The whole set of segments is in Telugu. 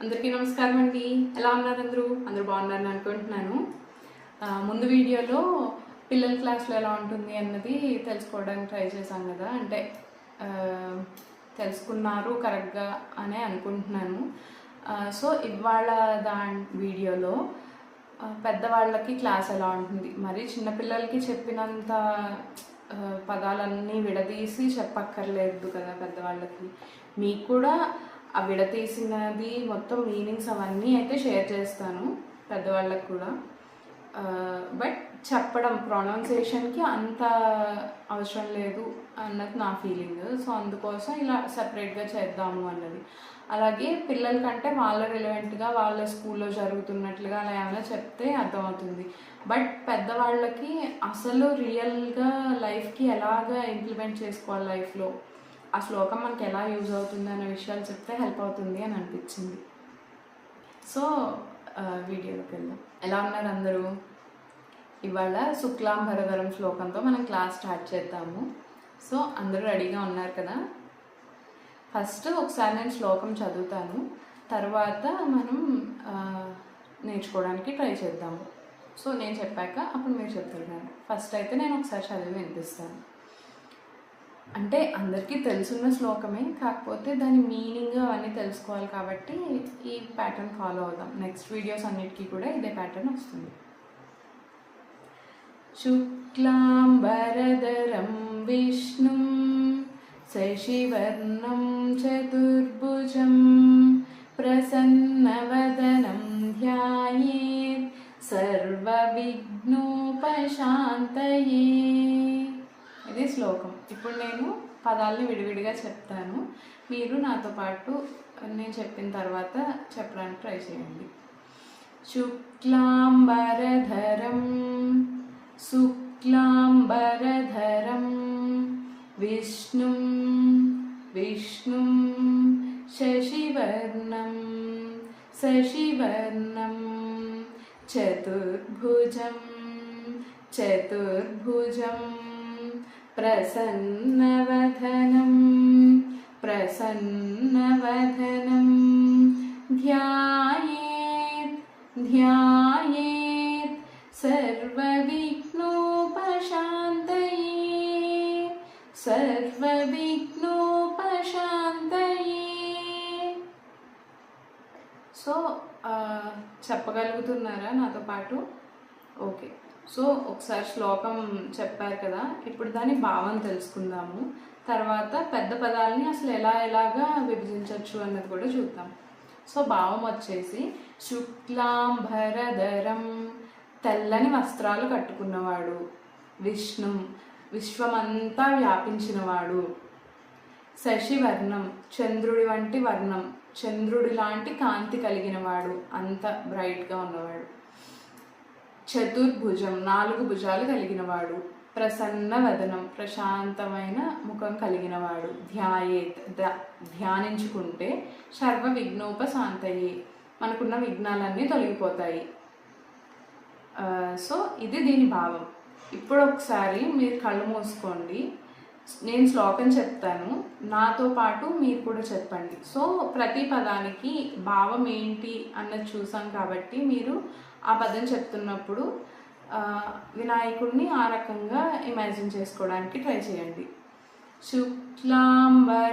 అందరికీ నమస్కారం అండి. ఎలా ఉన్నారు అందరూ బాగున్నారని అనుకుంటున్నాను. ముందు వీడియోలో పిల్లల క్లాస్లో ఎలా ఉంటుంది అన్నది తెలుసుకోవడానికి ట్రై చేశాను కదా. అంటే తెలుసుకున్నారు కరెక్ట్గా అనే అనుకుంటున్నాను. సో ఇవాళ వీడియోలో పెద్దవాళ్ళకి క్లాస్ ఎలా ఉంటుంది, మరి చిన్నపిల్లలకి చెప్పినంత పదాలన్నీ విడదీసి చెప్పక్కర్లేదు కదా పెద్దవాళ్ళకి. మీకు కూడా ఆ విడతీసినది మొత్తం మీనింగ్స్ అవన్నీ అయితే షేర్ చేస్తాను పెద్దవాళ్ళకి కూడా. బట్ చెప్పడం ప్రొనౌన్సియేషన్కి అంత అవసరం లేదు అన్నది నా ఫీలింగ్. సో అందుకోసం ఇలా సపరేట్గా చేద్దాము అన్నది. అలాగే పిల్లలకంటే వాళ్ళ రిలవెంట్గా వాళ్ళ స్కూల్లో జరుగుతున్నట్లుగా అలా ఏమైనా చెప్తే అర్థమవుతుంది. బట్ పెద్దవాళ్ళకి అసలు రియల్గా లైఫ్కి ఎలాగా ఇంప్లిమెంట్ చేసుకోవాలి, లైఫ్లో ఆ శ్లోకం మనకి ఎలా యూజ్ అవుతుంది అనే విషయాలు చెప్తే హెల్ప్ అవుతుంది అని అనిపించింది. సో వీడియోలోకి వెళ్దాం. ఎలా ఉన్నారు అందరూ? ఇవాళ శుక్లాంబరధరం శ్లోకంతో మనం క్లాస్ స్టార్ట్ చేద్దాము. సో అందరూ రెడీగా ఉన్నారు కదా? ఫస్ట్ ఒకసారి నేను శ్లోకం చదువుతాను, తర్వాత మనం నేర్చుకోవడానికి ట్రై చేద్దాము. సో నేను చెప్పాక అప్పుడు మీరు చెప్తున్నాను. ఫస్ట్ అయితే నేను ఒకసారి చదివి వినిపిస్తాను. అంటే అందరికీ తెలుసున్న శ్లోకమే, కాకపోతే దాని మీనింగ్ అవన్నీ తెలుసుకోవాలి కాబట్టి ఈ ప్యాటర్న్ ఫాలో అవుదాం. నెక్స్ట్ వీడియోస్ అన్నిటికీ కూడా ఇదే ప్యాటర్న్ వస్తుంది. శుక్లాంబరధరం విష్ణుం శశివర్ణం చతుర్భుజం ప్రసన్నవదనం ధ్యాయేత్ సర్వవిఘ్నోపశాంతయే. ఇది శ్లోకం. ఇప్పుడు నేను పదాలని విడివిడిగా చెప్తాను, మీరు నాతో పాటు నేను చెప్పిన తర్వాత చెప్పడానికి ట్రై చేయండి. శుక్లాంబరధరం శుక్లాంబరధరం విష్ణుం విష్ణుం శశివర్ణం శశివర్ణం చతుర్భుజం చతుర్భుజం ప్రసన్నవదనం ప్రసన్నవదనం ధ్యాయేత్ ధ్యాయేత్ సర్వవిఘ్నోపశాంతయే సర్వవిఘ్నోపశాంతయే. సో చెప్పగలుగుతున్నారా నాతో పాటు? ఓకే. సో ఒకసారి శ్లోకం చెప్పారు కదా, ఇప్పుడు దాని భావం తెలుసుకుందాము. తర్వాత పెద్ద పదాలని అసలు ఎలాగా విభజించవచ్చు అన్నది కూడా చూద్దాం. సో భావం వచ్చేసి శుక్లాంబరధరం తెల్లని వస్త్రాలు కట్టుకున్నవాడు, విష్ణు విశ్వమంతా వ్యాపించినవాడు, శశివర్ణం చంద్రుడి వంటి వర్ణం చంద్రుడి లాంటి కాంతి కలిగినవాడు, అంత బ్రైట్గా ఉన్నవాడు, చతుర్భుజం 4 భుజాలు కలిగినవాడు, ప్రసన్న వదనం ప్రశాంతమైన ముఖం కలిగినవాడు, ధ్యాయేత్ ధ్యానించుకుంటే సర్వ విఘ్నోపశాంతయే మనకున్న విఘ్నాలన్నీ తొలగిపోతాయి. సో ఇది దీని భావం. ఇప్పుడు ఒకసారి మీరు కళ్ళు మూసుకోండి, నేను శ్లోకం చెప్తాను, నాతో పాటు మీరు కూడా చెప్పండి. సో ప్రతి పదానికి భావం ఏంటి అన్నది చూసాం కాబట్టి మీరు ఆ పదం చెప్తున్నప్పుడు వినాయకుడిని ఆ రకంగా ఇమాజిన్ చేసుకోవడానికి ట్రై చేయండి. శుక్లాంబరధరం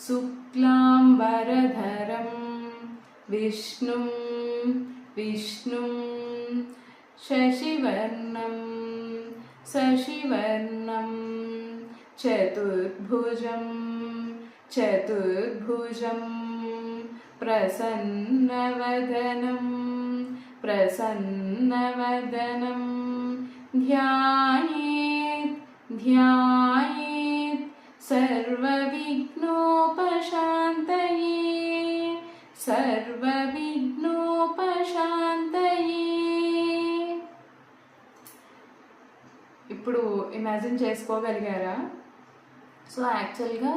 శుక్లాంబరధరం విష్ణుం విష్ణుం శశివర్ణం శశివర్ణం చతుర్భుజం చతుర్భుజం ప్రసన్నవదనం ప్రసన్నవదనం ధ్యాయేత్ ధ్యాయేత్ సర్వవిఘ్నోపశాంతయే సర్వవిఘ్నోపశాంతయే. ఇప్పుడు ఇమాజిన్ చేసుకోగలిగారా? సో యాక్చువల్గా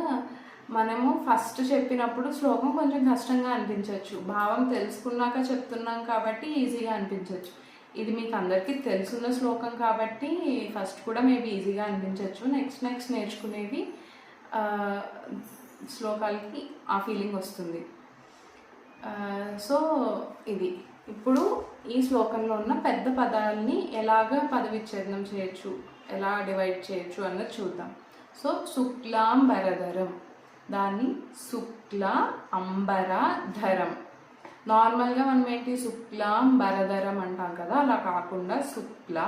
మనము ఫస్ట్ చెప్పినప్పుడు శ్లోకం కొంచెం కష్టంగా అనిపించవచ్చు, భావం తెలుసుకున్నాక చెప్తున్నాం కాబట్టి ఈజీగా అనిపించవచ్చు. ఇది మీకు అందరికీ తెలుసున్న శ్లోకం కాబట్టి ఫస్ట్ కూడా మేబీ ఈజీగా అనిపించవచ్చు. నెక్స్ట్ నేర్చుకునేవి శ్లోకాలకి ఆ ఫీలింగ్ వస్తుంది. సో ఇది ఇప్పుడు ఈ శ్లోకంలో ఉన్న పెద్ద పదాలని ఎలాగ పదవిచ్ఛేదనం చేయొచ్చు, ఎలా డివైడ్ చేయొచ్చు అన్నది చూద్దాం. సో శుక్లాంబరధరం, దాన్ని శుక్ల అంబరధరం. నార్మల్గా మనం ఏంటి శుక్లాంబరధరం అంటాం కదా, అలా కాకుండా శుక్ల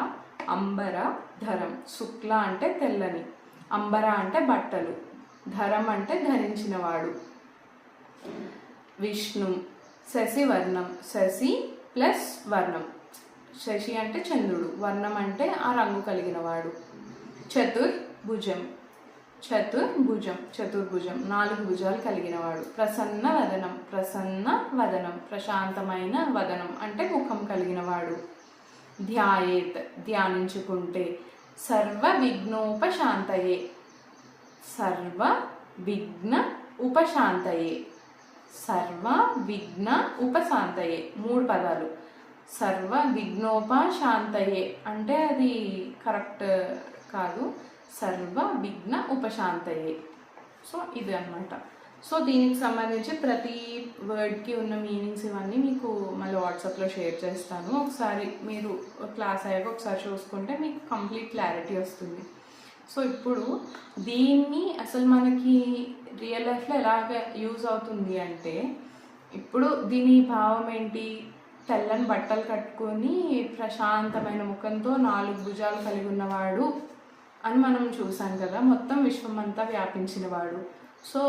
అంబరధరం. శుక్ల అంటే తెల్లని, అంబర అంటే బట్టలు, ధరం అంటే ధరించినవాడు. విష్ణు శశి వర్ణం, శశి ప్లస్ వర్ణం, శశి అంటే చంద్రుడు, వర్ణం అంటే ఆ రంగు కలిగినవాడు. చతుర్భుజం, చతుర్భుజం చతుర్భుజం 4 భుజాలు కలిగినవాడు. ప్రసన్న వదనం, ప్రసన్న వదనం ప్రశాంతమైన వదనం అంటే ముఖం కలిగినవాడు. ధ్యాయేత్ ధ్యానించుకుంటే. సర్వ విఘ్నోపశాంతయే, సర్వ విఘ్న ఉపశాంతయే, సర్వ విఘ్న ఉపశాంతయే 3 పదాలు. సర్వ విఘ్నోపశాంతయే అంటే అది కరెక్ట్ కాదు, సర్వ విఘ్న ఉపశాంతయే. సో ఇది అన్నమాట. సో దీనికి సంబంధించి ప్రతి వర్డ్కి ఉన్న మీనింగ్స్ ఇవన్నీ మీకు మళ్ళీ వాట్సాప్లో షేర్ చేస్తాను. ఒకసారి మీరు క్లాస్ అయ్యాక ఒకసారి చూసుకుంటే మీకు కంప్లీట్ క్లారిటీ వస్తుంది. సో ఇప్పుడు దీన్ని అసలు మనకి రియల్ లైఫ్లో ఎలాగ యూజ్ అవుతుంది అంటే, ఇప్పుడు దీని భావం ఏంటి, తెల్లని బట్టలు కట్టుకొని ప్రశాంతమైన ముఖంతో 4 భుజాలు కలిగి ఉన్నవాడు అని మనం చూసాం కదా, మొత్తం విశ్వమంతా వ్యాపించినవాడు. సో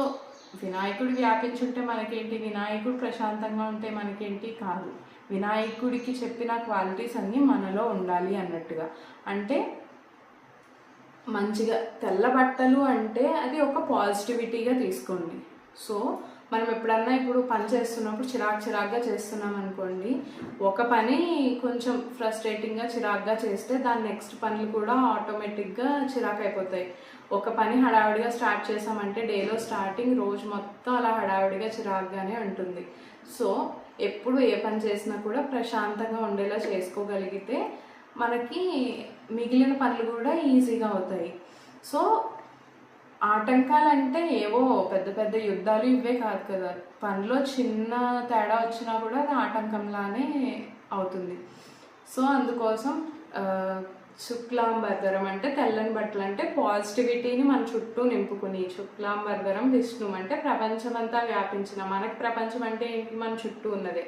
వినాయకుడు వ్యాపించుంటే మనకేంటి, వినాయకుడు ప్రశాంతంగా ఉంటే మనకేంటి కాదు. వినాయకుడికి చెప్పిన క్వాలిటీస్ అన్నీ మనలో ఉండాలి అన్నట్టుగా. అంటే మంచిగా తెల్ల బట్టలు అంటే అది ఒక పాజిటివిటీగా తీసుకోండి. సో మనం ఎప్పుడన్నా ఇప్పుడు పని చేస్తున్నప్పుడు చిరాగ్గా చేస్తున్నాం అనుకోండి, ఒక పని కొంచెం ఫ్రస్ట్రేటింగ్గా చిరాగ్గా చేస్తే దాని నెక్స్ట్ పనులు కూడా ఆటోమేటిక్గా చిరాకు అయిపోతాయి. ఒక పని హడావిడిగా స్టార్ట్ చేసామంటే డేలో స్టార్టింగ్ రోజు మొత్తం అలా హడావిడిగా చిరాగ్గానే ఉంటుంది. సో ఎప్పుడు ఏ పని చేసినా కూడా ప్రశాంతంగా ఉండేలా చేసుకోగలిగితే మనకి మిగిలిన పనులు కూడా ఈజీగా అవుతాయి. సో ఆటంకాలంటే ఏవో పెద్ద పెద్ద యుద్ధాలు ఇవే కాదు కదా, పనిలో చిన్న తేడా వచ్చినా కూడా అది ఆటంకంలానే అవుతుంది. సో అందుకోసం శుక్లాంబరధరం అంటే తెల్లని బట్టలు అంటే పాజిటివిటీని మన చుట్టూ నింపుకుని. శుక్లాంబరధరం విష్ణు అంటే ప్రపంచమంతా వ్యాపించిన, మనకి ప్రపంచం అంటే ఏంటి, మన చుట్టూ ఉన్నదే.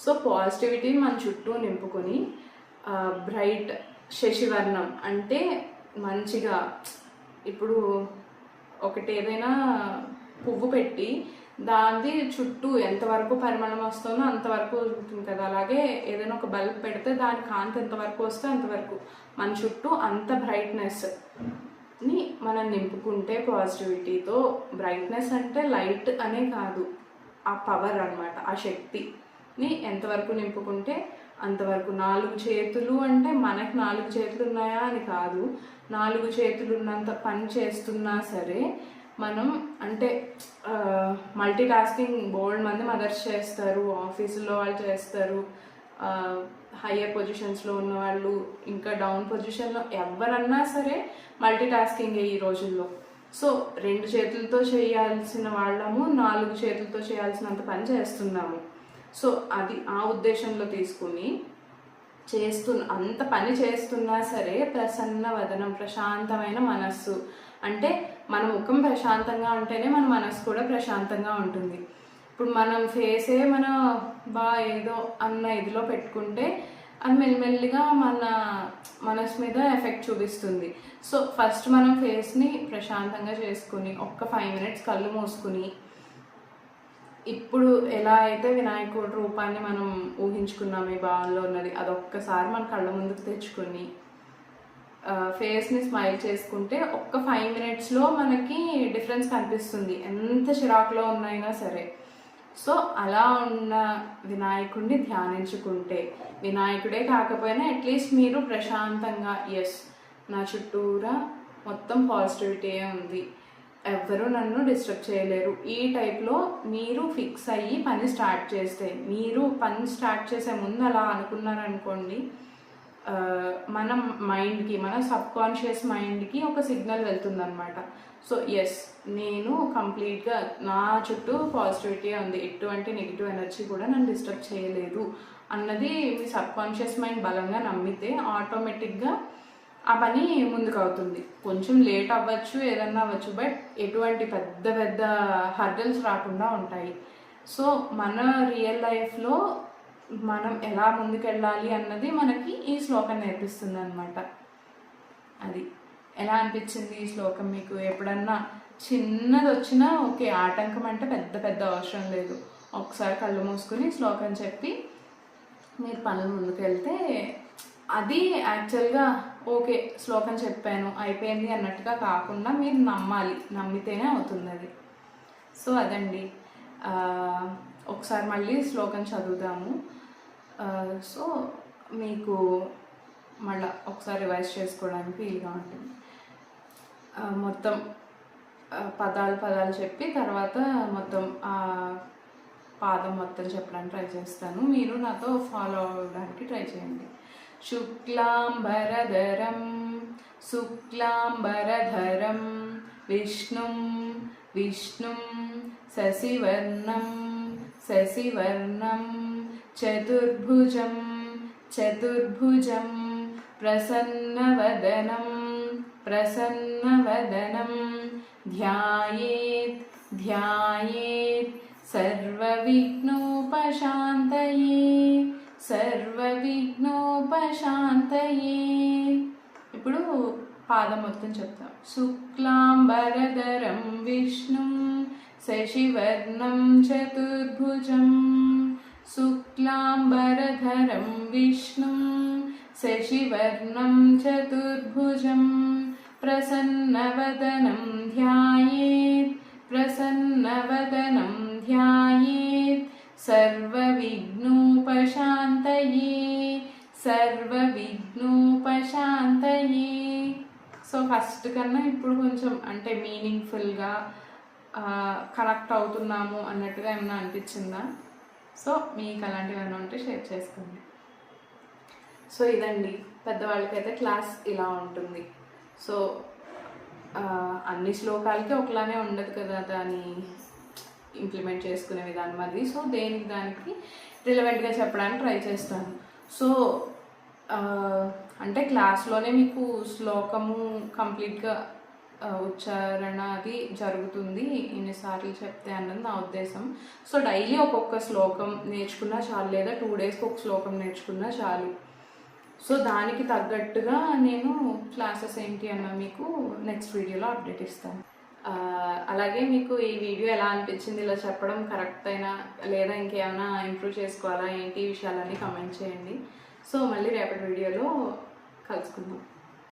సో పాజిటివిటీని మన చుట్టూ నింపుకొని. బ్రైట్ శశివర్ణం అంటే మంచిగా, ఇప్పుడు ఒకటి ఏదైనా పువ్వు పెట్టి దాని చుట్టూ ఎంతవరకు పరిమళం వస్తుందో అంతవరకు ఉంటుంది కదా, అలాగే ఏదైనా ఒక బల్బ్ పెడితే దాని కాంతి ఎంతవరకు వస్తే అంతవరకు మన చుట్టూ అంత బ్రైట్నెస్ని మనం నింపుకుంటే పాజిటివిటీతో. బ్రైట్నెస్ అంటే లైట్ అనే కాదు, ఆ పవర్ అన్నమాట, ఆ శక్తిని ఎంతవరకు నింపుకుంటే అంతవరకు. 4 చేతులు అంటే మనకి 4 చేతులు ఉన్నాయా అని కాదు, 4 చేతులు ఉన్నంత పని చేస్తున్నా సరే మనం అంటే మల్టీ టాస్కింగ్ బోల్డ్ మంది మదర్స్ చేస్తారు, ఆఫీసుల్లో వాళ్ళు చేస్తారు, హయ్యర్ పొజిషన్స్లో ఉన్న వాళ్ళు, ఇంకా డౌన్ పొజిషన్లో ఎవరన్నా సరే మల్టీ టాస్కింగ్ ఈ రోజుల్లో. సో 2 చేతులతో చేయాల్సిన వాళ్ళము 4 చేతులతో చేయాల్సినంత పని చేస్తున్నాము. సో అది ఆ ఉద్దేశంలో తీసుకుని అంత పని చేస్తున్నా సరే ప్రసన్న వదనం ప్రశాంతమైన మనస్సు. అంటే మన ముఖం ప్రశాంతంగా ఉంటేనే మన మనస్సు కూడా ప్రశాంతంగా ఉంటుంది. ఇప్పుడు మనం ఫేసే మన ఏదో అన్న ఇదిలో పెట్టుకుంటే అది మెల్లిమెల్లిగా మన మనసు మీద ఎఫెక్ట్ చూపిస్తుంది. సో ఫస్ట్ మనం ఫేస్ని ప్రశాంతంగా చేసుకుని ఒక్క 5 మినిట్స్ కళ్ళు మూసుకుని, ఇప్పుడు ఎలా అయితే వినాయకుడి రూపాన్ని మనం ఊహించుకున్నాం ఈ భావనలో ఉన్నది, అదొక్కసారి మన కళ్ళ ముందుకు తెచ్చుకొని ఫేస్ని స్మైల్ చేసుకుంటే ఒక్క 5 మినిట్స్లో మనకి డిఫరెన్స్ కనిపిస్తుంది, ఎంత చిరాకులో ఉన్నాయినా సరే. సో అలా ఉన్న వినాయకుడిని ధ్యానించుకుంటే, వినాయకుడే కాకపోయినా అట్లీస్ట్ మీరు ప్రశాంతంగా ఎస్ నా చుట్టూరా మొత్తం పాజిటివిటీయే ఉంది, ఎవ్వరూ నన్ను డిస్టర్బ్ చేయలేరు, ఈ టైప్లో మీరు ఫిక్స్ అయ్యి పని స్టార్ట్ చేస్తే, మీరు పని స్టార్ట్ చేసే ముందు అలా అనుకున్నారనుకోండి మన మైండ్కి, మన సబ్కాన్షియస్ మైండ్కి ఒక సిగ్నల్ వెళ్తుందనమాట. సో ఎస్, నేను కంప్లీట్గా నా చుట్టూ పాజిటివిటీ ఉంది, ఎటువంటి నెగిటివ్ ఎనర్జీ కూడా నన్ను డిస్టర్బ్ చేయలేదు అన్నది మీ సబ్కాన్షియస్ మైండ్ బలంగా నమ్మితే ఆటోమేటిక్గా ఆ పని ముందుకు అవుతుంది. కొంచెం లేట్ అవ్వచ్చు, ఏదన్నా అవ్వచ్చు, బట్ ఎటువంటి పెద్ద పెద్ద హర్డల్స్ రాకుండా ఉంటాయి. సో మన రియల్ లైఫ్లో మనం ఎలా ముందుకెళ్ళాలి అన్నది మనకి ఈ శ్లోకం నేర్పిస్తుంది అనమాట. అది ఎలా అనిపించింది ఈ శ్లోకం మీకు? ఎప్పుడన్నా చిన్నది వచ్చినా ఓకే, ఆటంకం అంటే పెద్ద పెద్ద అవసరం లేదు. ఒకసారి కళ్ళు మూసుకుని శ్లోకం చెప్పి మీరు పనులు ముందుకెళ్తే అది యాక్చువల్గా ఓకే, శ్లోకం చెప్పాను అయిపోయింది అన్నట్టుగా కాకుండా మీరు నమ్మాలి, నమ్మితేనే అవుతుంది అది. సో అదండి, ఒకసారి మళ్ళీ శ్లోకం చదువుదాము. సో మీకు మళ్ళీ ఒకసారి రివైజ్ చేసుకోవడానికి వీలుగా ఉంటుంది. మొత్తం పదాలు చెప్పి తర్వాత మొత్తం పాదం మొత్తం చెప్పడానికి ట్రై చేస్తాను, మీరు నాతో ఫాలో అవ్వడానికి ట్రై చేయండి. శుక్లాంబరధరం శుక్లాంబరధరం విష్ణుం విష్ణుం శశివర్ణం శశివర్ణం చతుర్భుజం చతుర్భుజం ప్రసన్నవదనం ప్రసన్నవదనం ధ్యాయేత్ ధ్యాయేత్ సర్వవిఘ్నోపశాంతయే సర్వవిఘ్నోపశాంతయే. ఇప్పుడు పాదం మొత్తం చెప్తాం. శుక్లాంబరధరం విష్ణుం శశివర్ణం చతుర్భుజం శుక్లాంబరధరం విష్ణుం శశివర్ణం చతుర్భుజం ప్రసన్నవదనం ధ్యాయేత్ ప్రసన్నవదనం ధ్యాయేత్ సర్వవిఘ్నోపశాంతయే సర్వవిఘ్నోపశాంతయే. సో ఫస్ట్ కన్నా ఇప్పుడు కొంచెం అంటే మీనింగ్ఫుల్గా కనెక్ట్ అవుతున్నాము అన్నట్టుగా ఏమైనా అనిపించిందా? సో మీకు అలాంటివి ఏమైనా ఉంటే షేర్ చేసుకోండి. సో ఇదండి, పెద్దవాళ్ళకైతే క్లాస్ ఇలా ఉంటుంది. సో అన్ని శ్లోకాలకి ఒకలానే ఉండదు కదా దాన్ని ఇంప్లిమెంట్ చేసుకునే విధానం అది. సో దేనికి దానికి రిలవెంట్గా చెప్పడానికి ట్రై చేస్తాను. సో అంటే క్లాస్లోనే మీకు శ్లోకము కంప్లీట్గా ఉచ్చారణ అది జరుగుతుంది ఎన్నిసార్లు చెప్తే అన్నది నా ఉద్దేశం. సో డైలీ ఒక్కొక్క శ్లోకం నేర్చుకున్నా చాలు, లేదా 2 డేస్కి ఒక శ్లోకం నేర్చుకున్నా చాలు. సో దానికి తగ్గట్టుగా నేను క్లాసెస్ ఏంటి అన్న మీకు నెక్స్ట్ వీడియోలో అప్డేట్ ఇస్తాను. అలాగే మీకు ఈ వీడియో ఎలా అనిపించింది, ఇలా చెప్పడం కరెక్ట్ అయినా లేదా ఇంకేమైనా ఇంప్రూవ్ చేసుకోవాలా ఏంటి విషయాలన్నీ కామెంట్ చేయండి. సో మళ్ళీ రేపటి వీడియోలో కలుసుకుందాం.